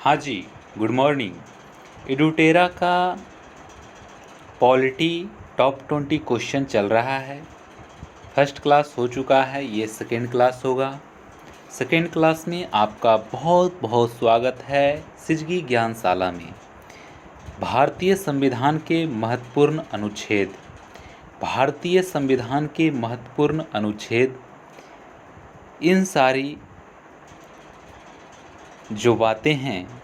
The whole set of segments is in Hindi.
हाँ जी, गुड मॉर्निंग। एडुटेरा का पॉलिटी टॉप 20 क्वेश्चन चल रहा है। फर्स्ट क्लास हो चुका है, ये सेकेंड क्लास होगा। सेकेंड क्लास में आपका बहुत बहुत स्वागत है सिजगी ज्ञानशाला में। भारतीय संविधान के महत्वपूर्ण अनुच्छेद, भारतीय संविधान के महत्वपूर्ण अनुच्छेद, इन सारी जो बातें हैं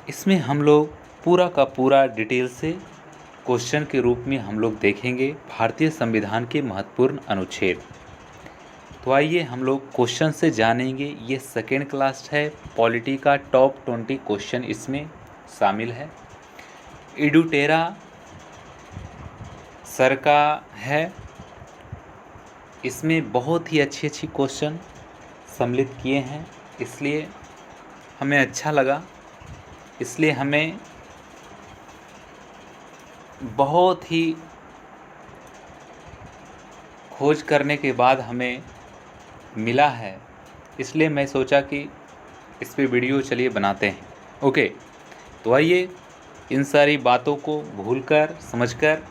इसमें हम लोग पूरा का पूरा डिटेल से क्वेश्चन के रूप में हम लोग देखेंगे भारतीय संविधान के महत्वपूर्ण अनुच्छेद। तो आइए हम लोग क्वेश्चन से जानेंगे। ये सेकेंड क्लास है, पॉलिटी का टॉप 20 क्वेश्चन इसमें शामिल है। एडुटेरा सर का है, इसमें बहुत ही अच्छी अच्छी क्वेश्चन सम्मिलित किए हैं, इसलिए हमें अच्छा लगा। इसलिए हमें बहुत ही खोज करने के बाद हमें मिला है, इसलिए मैं सोचा कि इस पे वीडियो चलिए बनाते हैं। ओके, तो आइए इन सारी बातों को भूलकर समझकर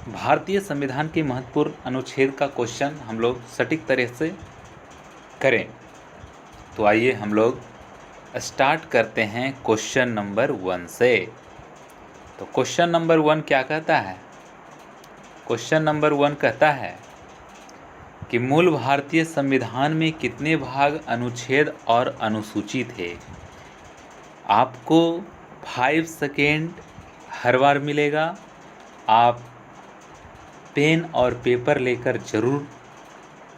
भारतीय संविधान के महत्वपूर्ण अनुच्छेद का क्वेश्चन हम लोग सटीक तरह से करें। तो आइए हम लोग स्टार्ट करते हैं क्वेश्चन नंबर 1 से। तो क्वेश्चन नंबर 1 क्या कहता है? क्वेश्चन नंबर 1 कहता है कि मूल भारतीय संविधान में कितने भाग, अनुच्छेद और अनुसूची थे? आपको 5 सेकेंड हर बार मिलेगा। आप पेन और पेपर लेकर ज़रूर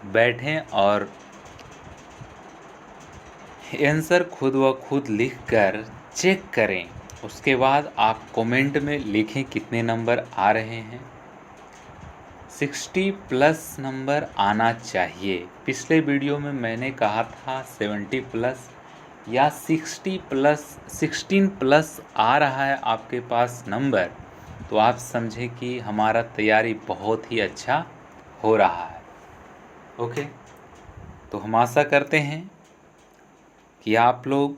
बैठें और आंसर खुद व खुद लिखकर चेक करें। उसके बाद आप कमेंट में लिखें कितने नंबर आ रहे हैं। 60 प्लस नंबर आना चाहिए। पिछले वीडियो में मैंने कहा था 70 प्लस या 60 प्लस, 16 प्लस आ रहा है आपके पास नंबर, तो आप समझें कि हमारा तैयारी बहुत ही अच्छा हो रहा है। ओके, तो हम आशा करते हैं कि आप लोग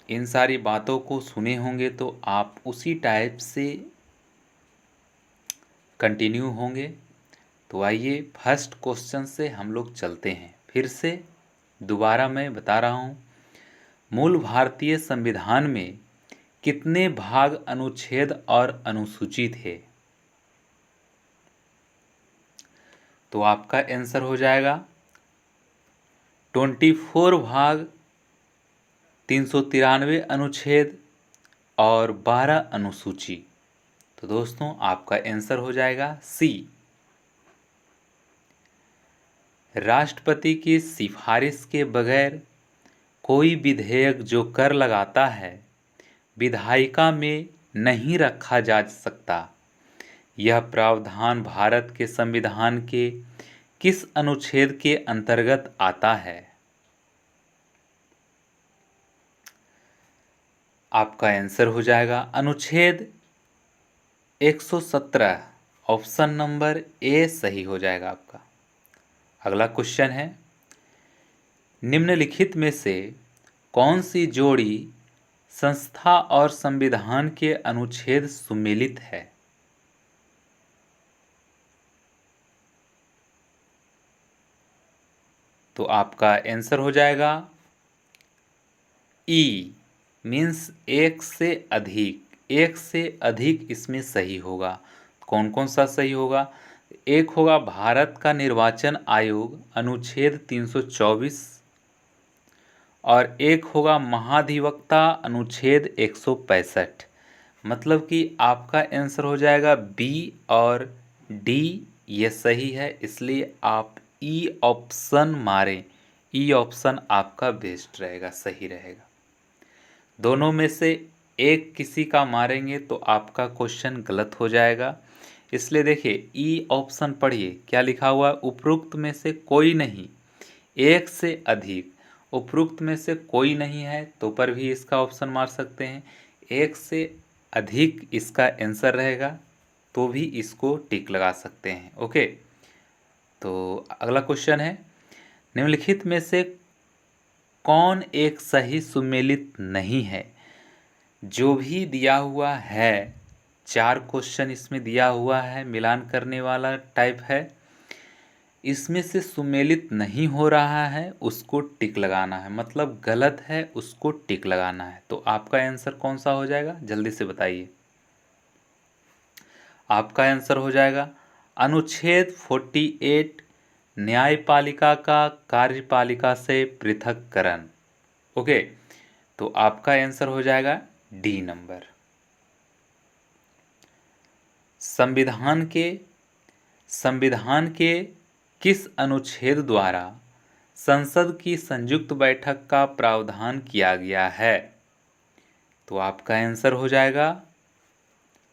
इन सारी बातों को सुने होंगे तो आप उसी टाइप से कंटिन्यू होंगे। तो आइए फर्स्ट क्वेश्चन से हम लोग चलते हैं। फिर से दोबारा मैं बता रहा हूँ, मूल भारतीय संविधान में कितने भाग, अनुच्छेद और अनुसूची थे? तो आपका आंसर हो जाएगा 24 भाग, 393 अनुच्छेद और 12 अनुसूची। तो दोस्तों आपका आंसर हो जाएगा सी। राष्ट्रपति की सिफारिश के बगैर कोई विधेयक जो कर लगाता है, विधायिका में नहीं रखा जा सकता। यह प्रावधान भारत के संविधान के किस अनुच्छेद के अंतर्गत आता है? आपका आंसर हो जाएगा अनुच्छेद 117, ऑप्शन नंबर ए सही हो जाएगा आपका। अगला क्वेश्चन है, निम्नलिखित में से कौन सी जोड़ी संस्था और संविधान के अनुच्छेद सुमेलित है? तो आपका आंसर हो जाएगा ई, मीन्स एक से अधिक। एक से अधिक इसमें सही होगा। कौन कौन सा सही होगा? एक होगा भारत का निर्वाचन आयोग, अनुच्छेद 324, और एक होगा महाधिवक्ता, अनुच्छेद 165। मतलब कि आपका आंसर हो जाएगा बी और डी, ये सही है, इसलिए आप ई ऑप्शन मारें। ई ऑप्शन आपका बेस्ट रहेगा, सही रहेगा। दोनों में से एक किसी का मारेंगे तो आपका क्वेश्चन गलत हो जाएगा। इसलिए देखिए ई ऑप्शन पढ़िए, क्या लिखा हुआ है? उपरोक्त में से कोई नहीं, एक से अधिक। उपरोक्त में से कोई नहीं है तो पर भी इसका ऑप्शन मार सकते हैं। एक से अधिक इसका आंसर रहेगा तो भी इसको टिक लगा सकते हैं। ओके, तो अगला क्वेश्चन है, निम्नलिखित में से कौन एक सही सुमेलित नहीं है? जो भी दिया हुआ है, 4 क्वेश्चन इसमें दिया हुआ है, मिलान करने वाला टाइप है, इसमें से सुमेलित नहीं हो रहा है उसको टिक लगाना है, मतलब गलत है उसको टिक लगाना है। तो आपका आंसर कौन सा हो जाएगा, जल्दी से बताइए। आपका आंसर हो जाएगा अनुच्छेद 48, न्यायपालिका का कार्यपालिका से पृथक्करण। ओके, तो आपका आंसर हो जाएगा डी नंबर। संविधान के किस अनुच्छेद द्वारा संसद की संयुक्त बैठक का प्रावधान किया गया है? तो आपका आंसर हो जाएगा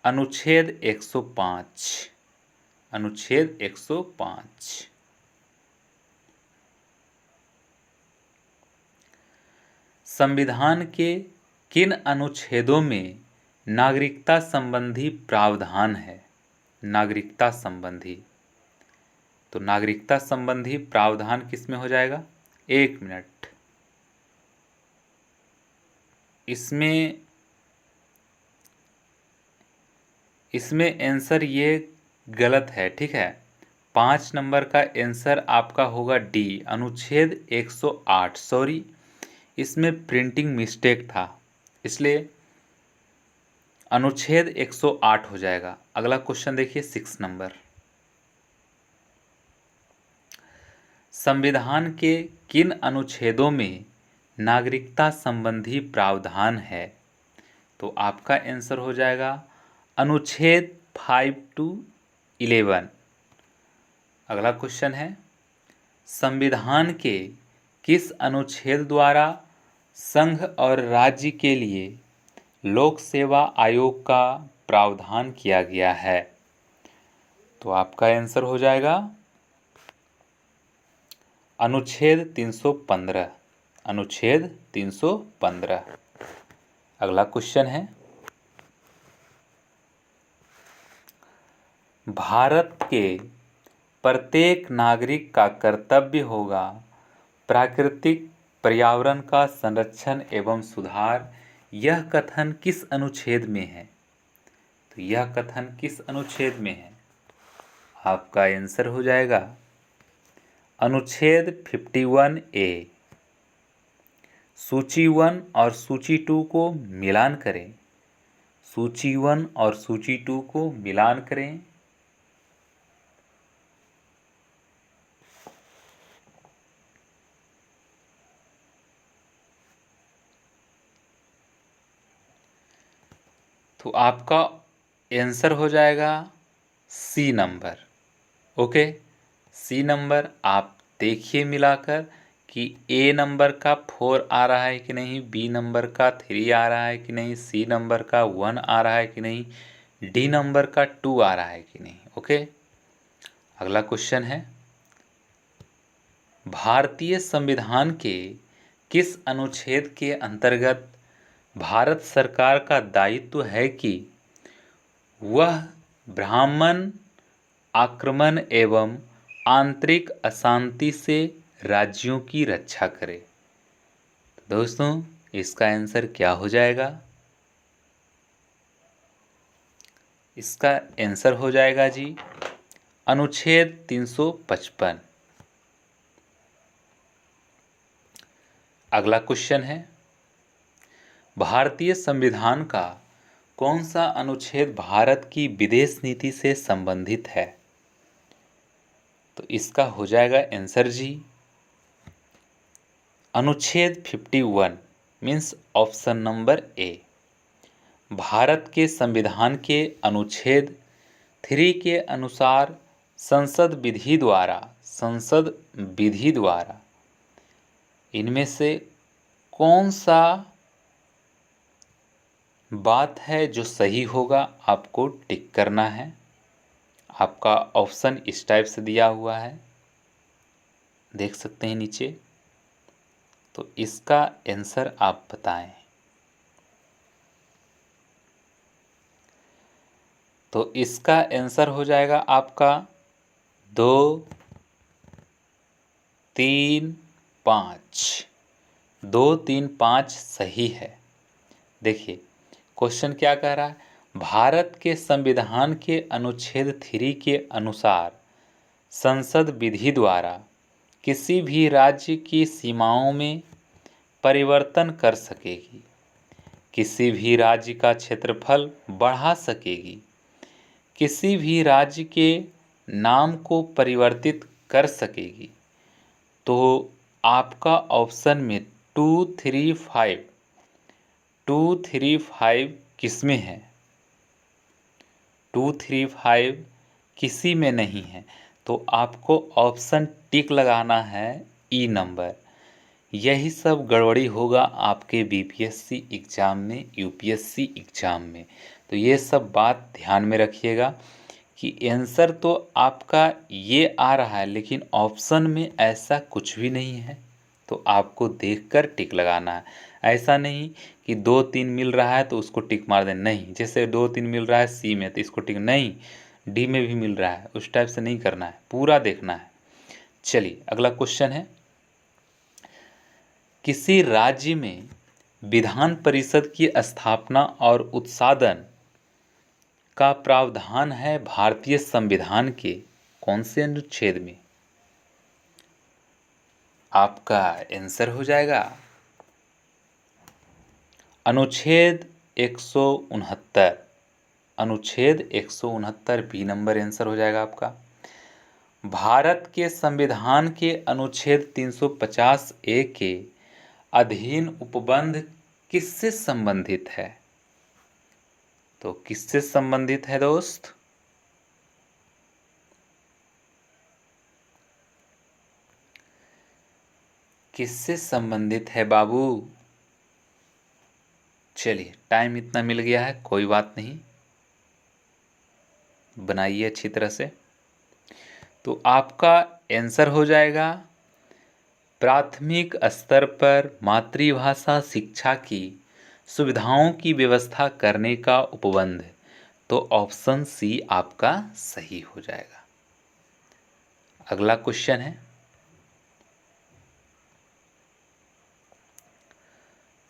अनुच्छेद 105। अनुच्छेद 105। संविधान के किन अनुच्छेदों में नागरिकता संबंधी प्रावधान है? नागरिकता संबंधी, तो नागरिकता संबंधी प्रावधान किस में हो जाएगा? 1 मिनट, इसमें आंसर ये गलत है, ठीक है। 5 नंबर का आंसर आपका होगा डी, अनुच्छेद 108। सॉरी, इसमें प्रिंटिंग मिस्टेक था, इसलिए अनुच्छेद 108 हो जाएगा। अगला क्वेश्चन देखिए 6 नंबर। संविधान के किन अनुच्छेदों में नागरिकता संबंधी प्रावधान है? तो आपका आंसर हो जाएगा अनुच्छेद 5 to 11। अगला क्वेश्चन है संविधान के किस अनुच्छेद द्वारा संघ और राज्य के लिए लोक सेवा आयोग का प्रावधान किया गया है? तो आपका आंसर हो जाएगा अनुच्छेद 315। अनुच्छेद 315। अगला क्वेश्चन है भारत के प्रत्येक नागरिक का कर्तव्य होगा प्राकृतिक पर्यावरण का संरक्षण एवं सुधार, यह कथन किस अनुच्छेद में है? तो यह कथन किस अनुच्छेद में है? आपका आंसर हो जाएगा अनुच्छेद 51A। सूची 1 और सूची 2 को मिलान करें। सूची 1 और सूची 2 को मिलान करें। तो आपका आंसर हो जाएगा C number. Okay, C number आप देखिए मिलाकर कि ए नंबर का 4 आ रहा है कि नहीं, बी नंबर का 3 आ रहा है कि नहीं, सी नंबर का 1 आ रहा है कि नहीं, डी नंबर का 2 आ रहा है कि नहीं। ओके, अगला क्वेश्चन है भारतीय संविधान के किस अनुच्छेद के अंतर्गत भारत सरकार का दायित्व है कि वह ब्राह्मण आक्रमण एवं आंतरिक अशांति से राज्यों की रक्षा करे? दोस्तों, इसका आंसर क्या हो जाएगा? इसका आंसर हो जाएगा जी अनुच्छेद 355। अगला क्वेश्चन है भारतीय संविधान का कौन सा अनुच्छेद भारत की विदेश नीति से संबंधित है? तो इसका हो जाएगा आंसर जी अनुच्छेद 51 means option number A. Bharat के संविधान के अनुच्छेद 3 के अनुसार संसद विधि द्वारा इनमें से कौन सा बात है जो सही होगा, आपको टिक करना है। आपका ऑप्शन इस टाइप से दिया हुआ है, देख सकते हैं नीचे। तो इसका आंसर आप बताएं। तो इसका आंसर हो जाएगा आपका 2, 3, 5। 2, 3, 5 सही है। देखिए क्वेश्चन क्या कह रहा है, भारत के संविधान के अनुच्छेद 3 के अनुसार संसद विधि द्वारा किसी भी राज्य की सीमाओं में परिवर्तन कर सकेगी, किसी भी राज्य का क्षेत्रफल बढ़ा सकेगी, किसी भी राज्य के नाम को परिवर्तित कर सकेगी। तो आपका ऑप्शन में 2, 3, 5 2, 3, 5 किस में है? 2, 3, 5 किसी में नहीं है, तो आपको ऑप्शन टिक लगाना है ई नंबर। यही सब गड़बड़ी होगा आपके बीपीएससी एग्ज़ाम में, यूपीएससी एग्ज़ाम में। तो ये सब बात ध्यान में रखिएगा कि आंसर तो आपका ये आ रहा है, लेकिन ऑप्शन में ऐसा कुछ भी नहीं है, तो आपको देखकर टिक लगाना है। ऐसा नहीं कि 2, 3 मिल रहा है तो उसको टिक मार दें, नहीं। जैसे 2, 3 मिल रहा है सी में तो इसको टिक नहीं, डी में भी मिल रहा है, उस टाइप से नहीं करना है, पूरा देखना है। चलिए अगला क्वेश्चन है, किसी राज्य में विधान परिषद की स्थापना और उत्सादन का प्रावधान है भारतीय संविधान के कौन से अनुच्छेद में? आपका आंसर हो जाएगा अनुच्छेद 169। अनुच्छेद 169 बी नंबर आंसर हो जाएगा आपका। भारत के संविधान के अनुच्छेद 350 ए के अधीन उपबंध किससे संबंधित है? तो किससे संबंधित है दोस्त? किससे संबंधित है बाबू? चलिए टाइम इतना मिल गया है, कोई बात नहीं, बनाइए अच्छी तरह से। तो आपका आंसर हो जाएगा प्राथमिक स्तर पर मातृभाषा शिक्षा की सुविधाओं की व्यवस्था करने का उपबंध। तो ऑप्शन सी आपका सही हो जाएगा। अगला क्वेश्चन है,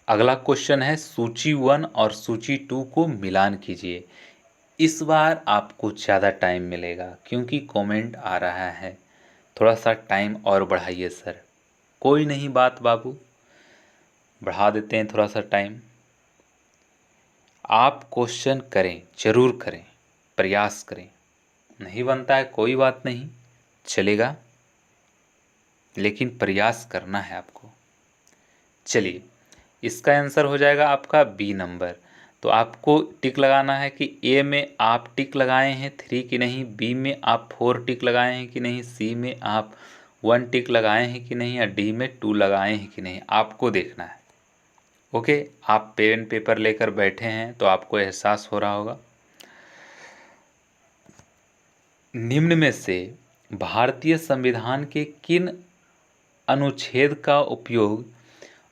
अगला क्वेश्चन है सूची 1 और सूची 2 को मिलान कीजिए। इस बार आपको ज़्यादा टाइम मिलेगा क्योंकि कमेंट आ रहा है, थोड़ा सा टाइम और बढ़ाइए सर। कोई नहीं बात बाबू, बढ़ा देते हैं थोड़ा सा टाइम। आप क्वेश्चन करें, ज़रूर करें, प्रयास करें। नहीं बनता है कोई बात नहीं, चलेगा, लेकिन प्रयास करना है आपको। चलिए इसका आंसर हो जाएगा आपका बी नंबर। तो आपको टिक लगाना है कि ए में आप टिक लगाए हैं 3 कि नहीं, बी में आप 4 टिक लगाए हैं कि नहीं, सी में आप 1 टिक लगाए हैं कि नहीं, या डी में 2 लगाए हैं कि नहीं, आपको देखना है। ओके, आप पेन पेपर लेकर बैठे हैं तो आपको एहसास हो रहा होगा। निम्न में से भारतीय संविधान के किन अनुच्छेद का उपयोग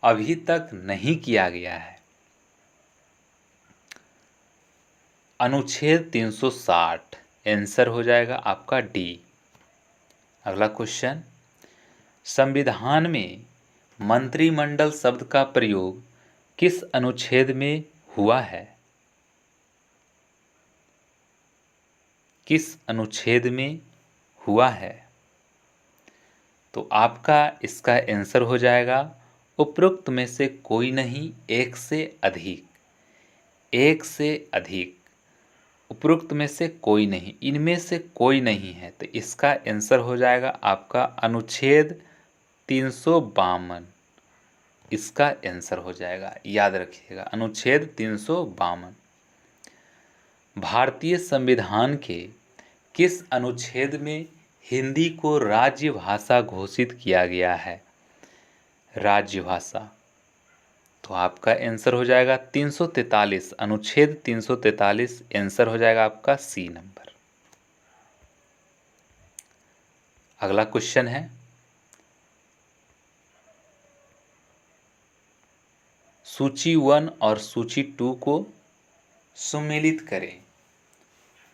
अभी तक नहीं किया गया है? अनुच्छेद 360 आंसर हो जाएगा आपका डी। अगला क्वेश्चन, संविधान में मंत्रिमंडल शब्द का प्रयोग किस अनुच्छेद में हुआ है? किस अनुच्छेद में हुआ है? तो आपका इसका आंसर हो जाएगा उपरोक्त में से कोई नहीं, एक से अधिक। एक से अधिक, उपरोक्त में से कोई नहीं, इनमें से कोई नहीं है। तो इसका आंसर हो जाएगा आपका अनुच्छेद 352। इसका आंसर हो जाएगा, याद रखिएगा, अनुच्छेद 352। भारतीय संविधान के किस अनुच्छेद में हिंदी को राज्य भाषा घोषित किया गया है? राज्य भाषा। तो आपका आंसर हो जाएगा 343, अनुच्छेद 343 आंसर हो जाएगा आपका सी नंबर। अगला क्वेश्चन है, सूची 1 और सूची 2 को सुमेलित करें।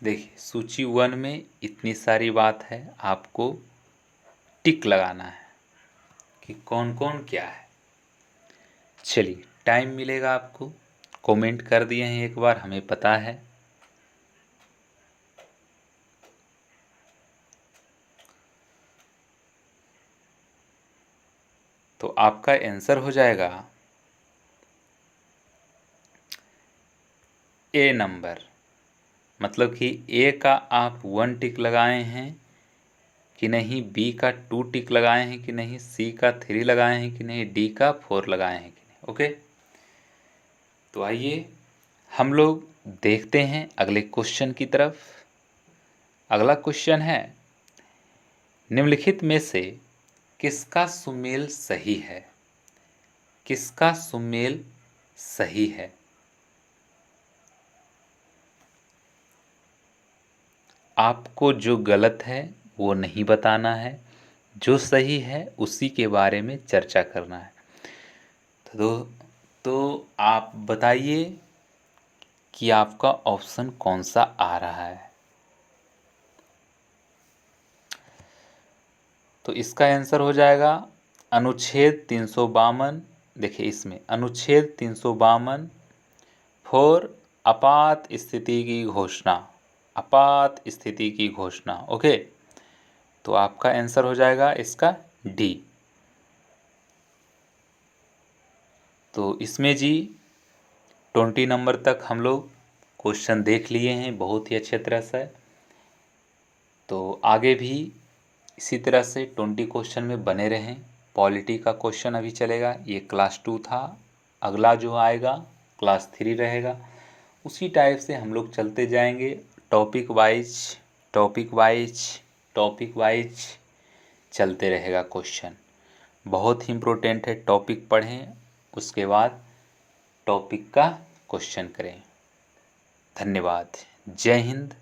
देखिए सूची 1 में इतनी सारी बात है, आपको टिक लगाना है कि कौन कौन क्या है। चलिए, टाइम मिलेगा आपको, कमेंट कर दिए हैं एक बार, हमें पता है। तो आपका आंसर हो जाएगा ए नंबर, मतलब कि ए का आप 1 टिक लगाए हैं कि नहीं, बी का 2 टिक लगाए हैं कि नहीं, सी का 3 लगाए हैं कि नहीं, डी का 4 लगाए हैं कि नहीं। ओके, तो आइए हम लोग देखते हैं अगले क्वेश्चन की तरफ। अगला क्वेश्चन है, निम्नलिखित में से किसका सुमेल सही है? किसका सुमेल सही है? आपको जो गलत है वो नहीं बताना है, जो सही है उसी के बारे में चर्चा करना है। तो आप बताइए कि आपका ऑप्शन कौन सा आ रहा है। तो इसका आंसर हो जाएगा अनुच्छेद 352। देखिए, इसमें अनुच्छेद 352 फॉर आपात स्थिति की घोषणा, आपात स्थिति की घोषणा। ओके, तो आपका आंसर हो जाएगा इसका डी। तो इसमें जी 20 नंबर तक हम लोग क्वेश्चन देख लिए हैं बहुत ही अच्छे तरह से। तो आगे भी इसी तरह से 20 क्वेश्चन में बने रहें। पॉलिटी का क्वेश्चन अभी चलेगा, ये क्लास 2 था। अगला जो आएगा क्लास 3 रहेगा। उसी टाइप से हम लोग चलते जाएंगे, topic wise topic wise topic wise चलते रहेगा क्वेश्चन। बहुत ही इम्पोर्टेंट है, टॉपिक पढ़ें उसके बाद टॉपिक का क्वेश्चन करें। धन्यवाद। जय हिंद,